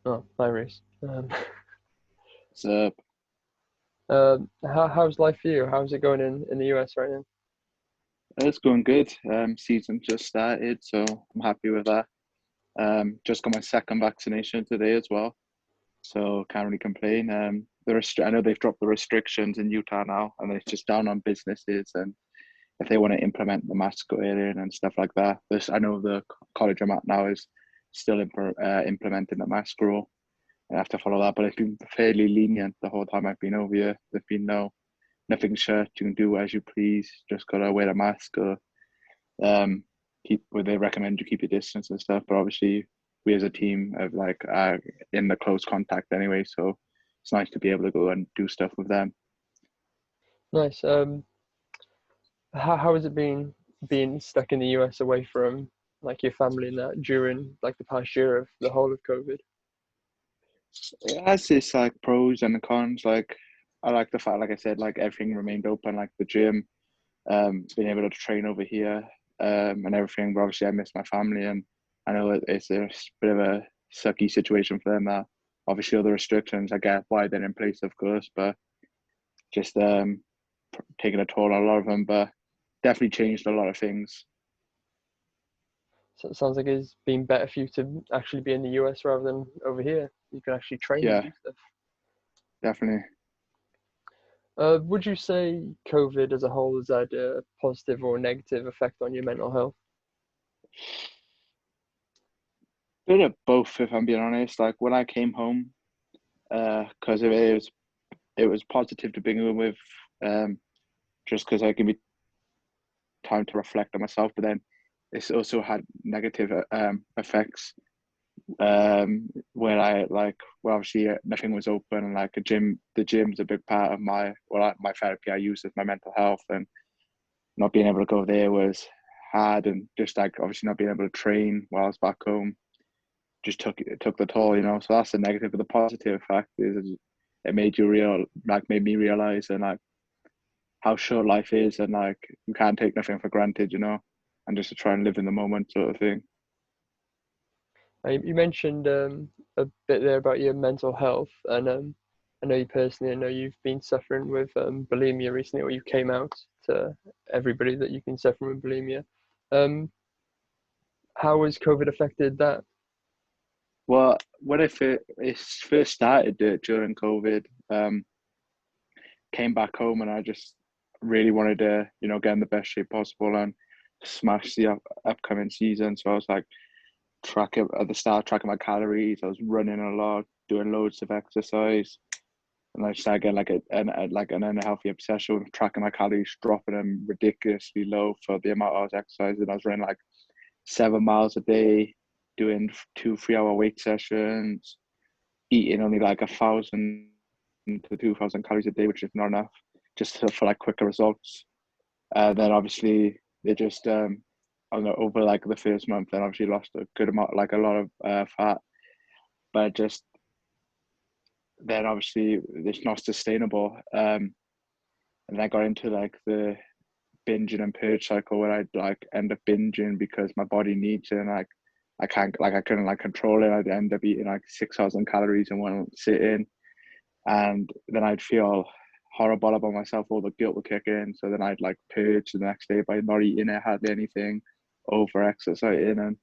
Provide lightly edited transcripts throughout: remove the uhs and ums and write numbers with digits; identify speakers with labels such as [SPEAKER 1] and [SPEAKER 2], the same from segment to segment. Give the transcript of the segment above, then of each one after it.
[SPEAKER 1] Oh, hi, Rhys.
[SPEAKER 2] So
[SPEAKER 1] How's life for you? How's it going in the US right now?
[SPEAKER 2] it's going good. Season just started, so I'm happy with that. Just got my second vaccination today as well, so can't really complain. I know they've dropped the restrictions in Utah now, and it's just down on businesses and if they want to implement the mask wearing and stuff like that. I know the college I'm at now is still implementing the mask rule. I have to follow that, but it's been fairly lenient the whole time I've been over here. There've been nothing short. You can do as you please. Just gotta wear a mask or um keep where they recommend you keep your distance and stuff. But obviously, we as a team have in the close contact anyway, so it's nice to be able to go and do stuff with them.
[SPEAKER 1] Nice. How has it been being stuck in the US away from like your family and that during like the past year of the whole of COVID?
[SPEAKER 2] It has its like pros and cons. Like I like the fact, like I said, like everything remained open, like the gym, being able to train over here, and everything. But obviously, I miss my family, and I know it's a bit of a sucky situation for them. That obviously all the restrictions, I get why they're in place, of course, but just taking a toll on a lot of them. But definitely changed a lot of things.
[SPEAKER 1] So it sounds like it's been better for you to actually be in the US rather than over here. You can actually train and
[SPEAKER 2] Yeah,
[SPEAKER 1] do stuff.
[SPEAKER 2] definitely.
[SPEAKER 1] Would you say COVID as a whole has had a positive or negative effect on your mental health?
[SPEAKER 2] Bit of both, if I'm being honest. Like when I came home, because it was positive to begin with, um, just because I give me time to reflect on myself. But then it's also had negative effects where well, obviously nothing was open and like the gym's a big part of my therapy I use as my mental health, and not being able to go there was hard, and just like obviously not being able to train while I was back home just took the toll. So that's the negative. But the positive fact is it made me realize and like how short life is, and like you can't take nothing for granted, and just to try and live in the moment sort of thing.
[SPEAKER 1] You mentioned a bit there about your mental health, and I know you personally. I know you've been suffering with bulimia recently, or you came out to everybody that you've been suffering with bulimia. Um, how has COVID affected that?
[SPEAKER 2] Well, when it first started during COVID, came back home and I just really wanted to get in the best shape possible and smash the upcoming season. So I was like tracking at the start, tracking my calories. I was running a lot, doing loads of exercise, and I started getting like an unhealthy obsession with tracking my calories, dropping them ridiculously low for the amount I was exercising. I was running like 7 miles a day, doing 2 3 hour weight sessions, eating only like 1,000 to 2,000 calories a day, which is not enough, just for like quicker results. Then obviously they just I don't know, over like the first month, then obviously lost a good amount, like a lot of fat, but just then obviously it's not sustainable. And I got into like the binging and purge cycle where I'd like end up binging because my body needs it, and I couldn't like control it. I'd end up eating like 6,000 calories in one sitting, and then I'd feel horrible about myself. All the guilt would kick in, so then I'd like purge the next day by not eating it, hardly anything, over exercising, and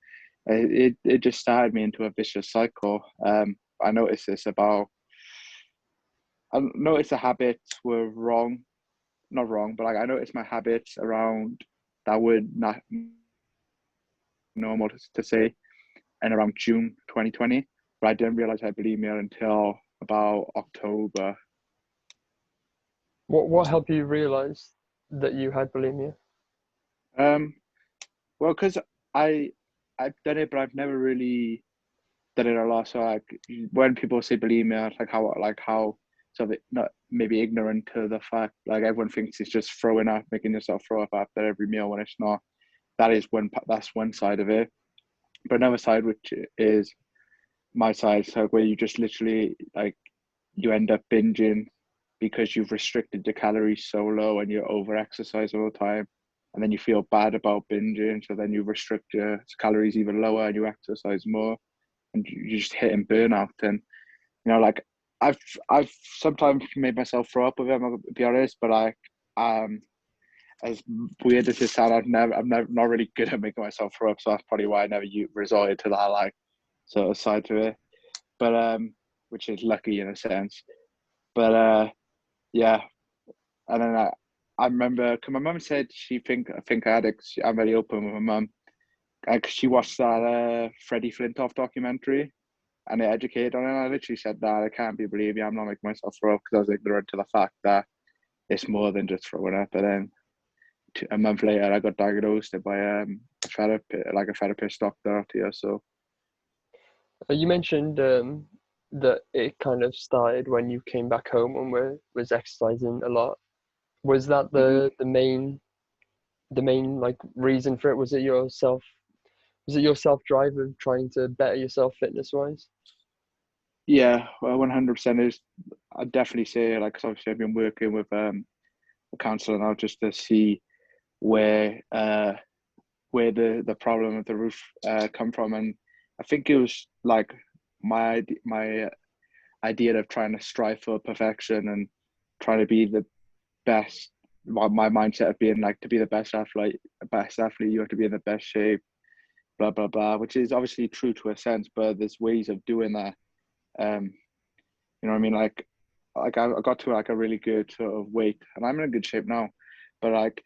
[SPEAKER 2] it just started me into a vicious cycle. I noticed this about I noticed the habits were wrong, not wrong, but like I noticed my habits around that were not normal to say, and around June 2020, but I didn't realize I had bulimia until about October.
[SPEAKER 1] What helped you realize that you had bulimia?
[SPEAKER 2] Um, well, because I I've done it, but I've never really done it a lot. So like when people say bulimia, it's like how sort of not maybe ignorant to the fact, like everyone thinks it's just throwing up, making yourself throw up after every meal when it's not. That's one side of it, but another side which is my side, so where you just literally like you end up binging because you've restricted your calories so low and you over exercise all the time, and then you feel bad about binging, so then you restrict your calories even lower and you exercise more. and you're just hitting burnout. And like I've sometimes made myself throw up with it, I'm gonna be honest, but um as weird as it sounds, I'm never not really good at making myself throw up, so that's probably why I never resorted to that like sort of side to it. But which is lucky in a sense. But yeah, and then I remember, cause my mum said I think I had it. I'm very open with my mum. Cause she watched that Freddie Flintoff documentary, and it educated on it. And I literally said that I can't be Bulimia. I'm not making myself throw up, because I was ignorant to the fact that it's more than just throwing up. But then a month later, I got diagnosed by a therapist doctor out here. So
[SPEAKER 1] You mentioned that it kind of started when you came back home and was exercising a lot. Was that
[SPEAKER 2] mhm.
[SPEAKER 1] the main like reason for it? Was it your self drive of trying to better yourself fitness wise?
[SPEAKER 2] Yeah, well, 100% is. I'd definitely say, like, 'cause obviously I've been working with a counsellor now, just to see where where the problem of the roof come from. And I think it was like my idea of trying to strive for perfection and trying to be the best. My mindset of being like, to be the best athlete, you have to be in the best shape, blah blah blah, which is obviously true to a sense, but there's ways of doing that. Um, you know what I mean? Like I got to like a really good sort of weight, and I'm in a good shape now. But like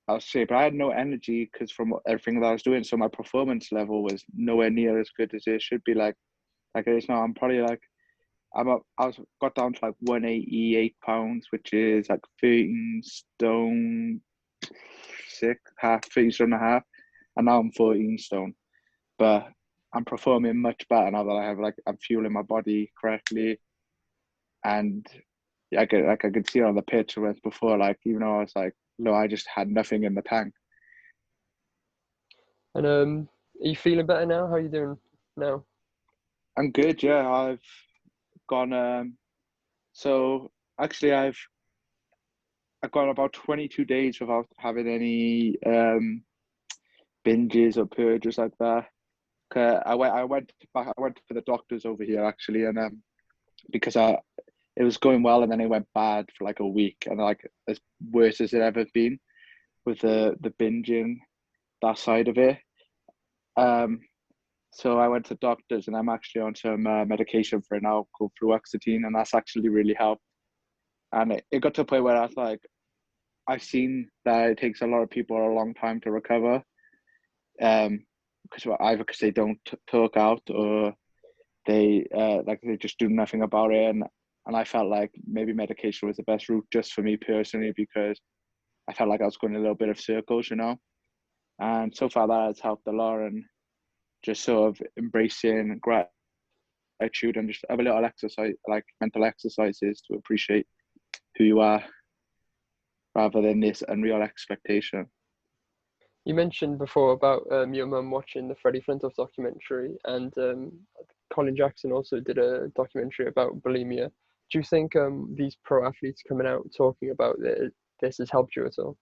[SPEAKER 2] I was saying, but I had no energy because from everything that I was doing, so my performance level was nowhere near as good as it should be. Like it is now. I'm probably like I was got down to like 188 pounds, which is like 13 stone six, half 13 stone and a half, and now I'm 14 stone. But I'm performing much better now that I'm fueling my body correctly. And yeah, I could see it on the pitch, whereas before, like, even though I was like, no, I just had nothing in the tank.
[SPEAKER 1] And are you feeling better now? How are you doing now?
[SPEAKER 2] I'm good, yeah. I've gone so actually I've gone about 22 days without having any binges or purges like that. I went to the doctors over here actually, and because it was going well, and then it went bad for like a week, and like as worse as it ever been with the binging, that side of it. Um, so I went to doctors, and I'm actually on some medication for it now called fluoxetine, and that's actually really helped. And it got to a point where I was like, I've seen that it takes a lot of people a long time to recover, because either because they don't talk out, or they just do nothing about it. And I felt like maybe medication was the best route just for me personally, because I felt like I was going a little bit of circles, And so far that has helped a lot, and just sort of embracing gratitude, and just have a little exercise, like mental exercises, to appreciate who you are rather than this unreal expectation.
[SPEAKER 1] You mentioned before about your mum watching the Freddie Flintoff documentary, and Colin Jackson also did a documentary about bulimia. Do you think these pro athletes coming out talking about this has helped you at all?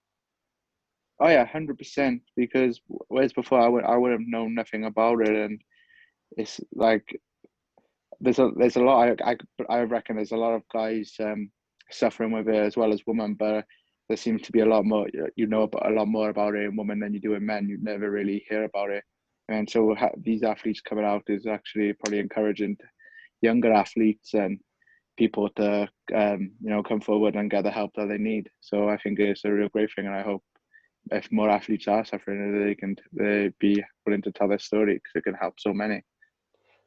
[SPEAKER 2] Oh yeah, 100%. Because whereas before I would have known nothing about it, and it's like there's a lot. I reckon there's a lot of guys suffering with it as well as women, but there seems to be a lot more. You know about a lot more about it in women than you do in men. You never really hear about it, and so these athletes coming out is actually probably encouraging younger athletes and people to come forward and get the help that they need. So I think it's a real great thing, and I hope if more athletes are suffering, they be willing to tell their story, because it can help so many.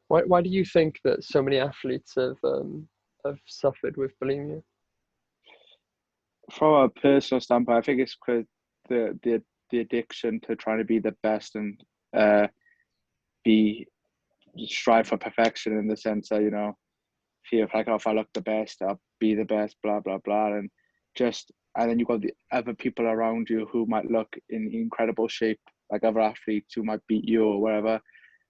[SPEAKER 1] Why do you think that so many athletes have suffered with bulimia?
[SPEAKER 2] From a personal standpoint, I think it's because the addiction to trying to be the best, and be strive for perfection, in the sense that feel like, oh, if I look the best, I'll be the best, blah blah blah, and then you've got the other people around you who might look in incredible shape, like other athletes who might beat you or whatever,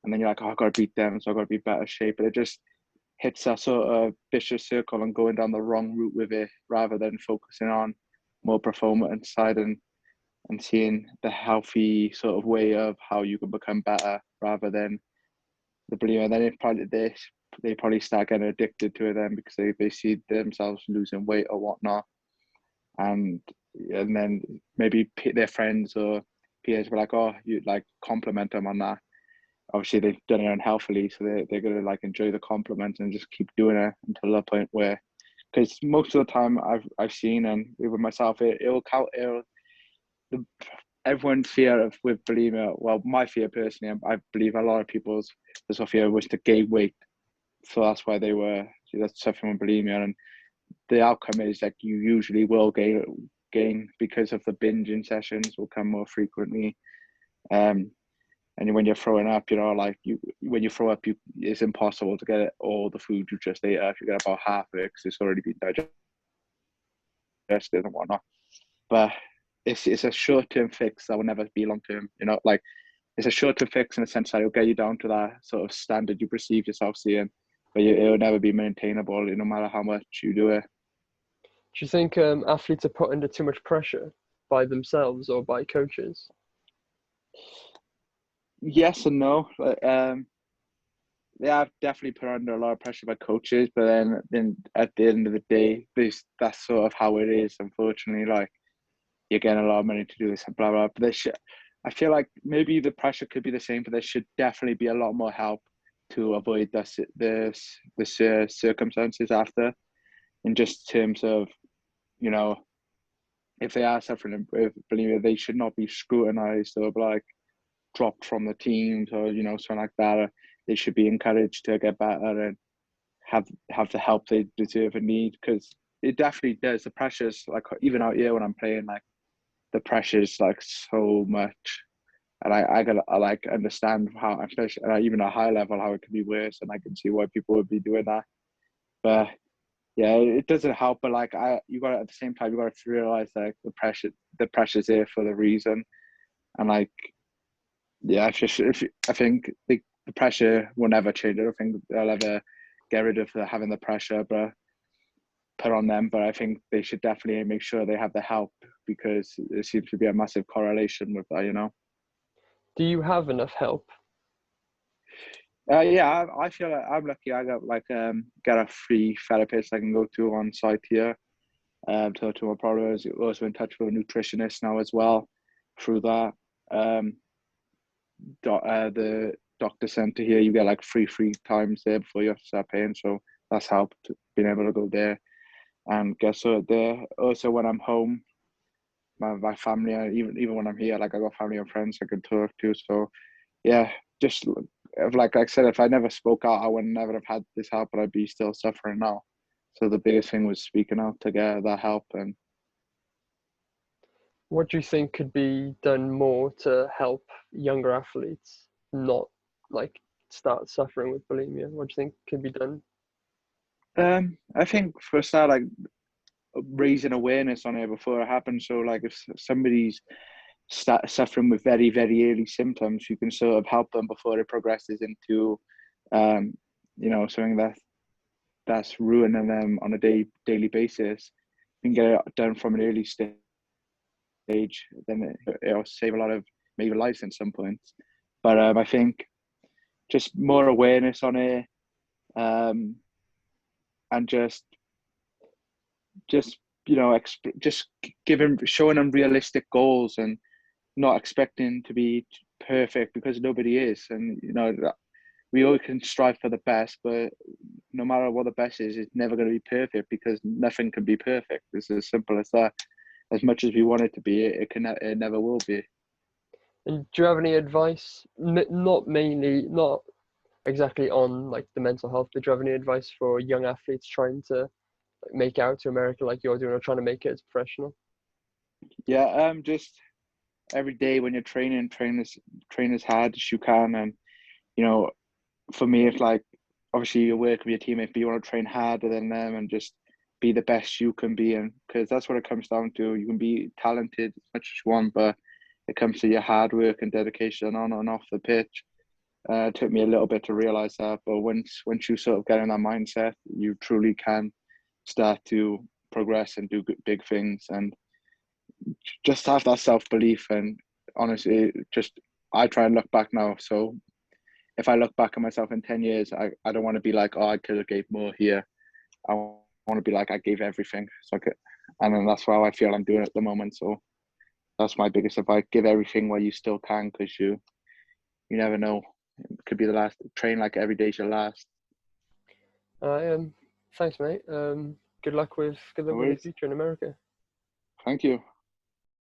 [SPEAKER 2] and then you're like, oh, I've got to beat them, so I've got to be better shape, and it just hits that sort of vicious circle and going down the wrong route with it, rather than focusing on more performance side, and seeing the healthy sort of way of how you can become better, rather than the bulimia, and then they probably start getting addicted to it then because they see themselves losing weight or whatnot, and then maybe their friends or peers were like, oh, you like compliment them on that. Obviously they've done it unhealthily, so they're gonna like enjoy the compliment and just keep doing it until the point where, because most of the time I've seen, and even myself, it'll count. The, everyone's fear of with bulimia, well, my fear personally, I believe a lot of people's fear was to gain weight, so that's why they were suffering with bulimia, and the outcome is that you usually will gain because of the binging sessions will come more frequently. And when you're throwing up, like when you throw up, it's impossible to get all the food you just ate up. You get about half of it because it's already been digested and whatnot. But it's a short-term fix that will never be long-term. Like it's a short-term fix in the sense that it'll get you down to that sort of standard you perceive yourself seeing, but it'll never be maintainable, no matter how much you do it.
[SPEAKER 1] Do you think athletes are put under too much pressure by themselves or by coaches?
[SPEAKER 2] Yes and no. They are definitely put under a lot of pressure by coaches, but then at the end of the day, that's sort of how it is. Unfortunately, like you're getting a lot of money to do this and blah blah. But I feel like maybe the pressure could be the same, but there should definitely be a lot more help to avoid the circumstances after, in just terms of, if they are suffering with bulimia, they should not be scrutinized or like dropped from the teams or something like that. Or they should be encouraged to get better and have the help they deserve and need, because it definitely does. The pressures, like even out here when I'm playing, like the pressures like so much, and I like understand how, especially even at a high level, how it can be worse, and I can see why people would be doing that. But yeah, it doesn't help. But like you got to, at the same time, you got to realize like the pressure's there for the reason, and like yeah, I think the pressure will never change. I don't think they'll ever get rid of having the pressure, but put on them. But I think they should definitely make sure they have the help, because there seems to be a massive correlation with that.
[SPEAKER 1] Do you have enough help?
[SPEAKER 2] Yeah, I feel like I'm lucky. I got a free therapist I can go to on site here. To my problems. Also in touch with a nutritionist now as well through that. The doctor center here, you get like free times there before you have to start paying, so that's helped being able to go there and get sorted there. Also when I'm home, my family, even when I'm here, like I got family and friends I can talk to. So yeah, just like I said, if I never spoke out, I would never have had this help, but I'd be still suffering now. So the biggest thing was speaking out to get that help. And
[SPEAKER 1] What do you think could be done more to help younger athletes not like start suffering with bulimia? What do you think could be done?
[SPEAKER 2] I think for a start, like raising awareness on it before it happens. So like if somebody's suffering with very very early symptoms, you can sort of help them before it progresses into something that's ruining them on a daily basis. You can get it done from an early stage, then it'll save a lot of maybe lives at some points. But I think just more awareness on it, and just just showing them realistic goals and not expecting to be perfect, because nobody is. And we all can strive for the best, but no matter what the best is, it's never going to be perfect, because nothing can be perfect. It's as simple as that. As much as we want it to be, it never will be.
[SPEAKER 1] And do you have any advice? Not exactly on like the mental health, but do you have any advice for young athletes trying to like make out to America like you're doing, or trying to make it as professional?
[SPEAKER 2] Yeah, just every day when you're training, train as hard as you can. And for me, it's like obviously you work with your teammates, but you want to train harder than them and just be the best you can be. And because that's what it comes down to. You can be talented as much as you want, but it comes to your hard work and dedication on and off the pitch. It took me a little bit to realize that, but once you sort of get in that mindset, you truly can start to progress and do big things, and just have that self belief. And honestly, just I try and look back now. So if I look back at myself in 10 years, I don't want to be like, oh, I could have gave more here. I want to be like, I gave everything. So I could, and then that's how I feel I'm doing at the moment. So that's my biggest advice: give everything while you still can, because you never know. It could be the last. Train like every day's your last.
[SPEAKER 1] Thanks, mate. Good luck with
[SPEAKER 2] No
[SPEAKER 1] the
[SPEAKER 2] worries.
[SPEAKER 1] future in America.
[SPEAKER 2] Thank you.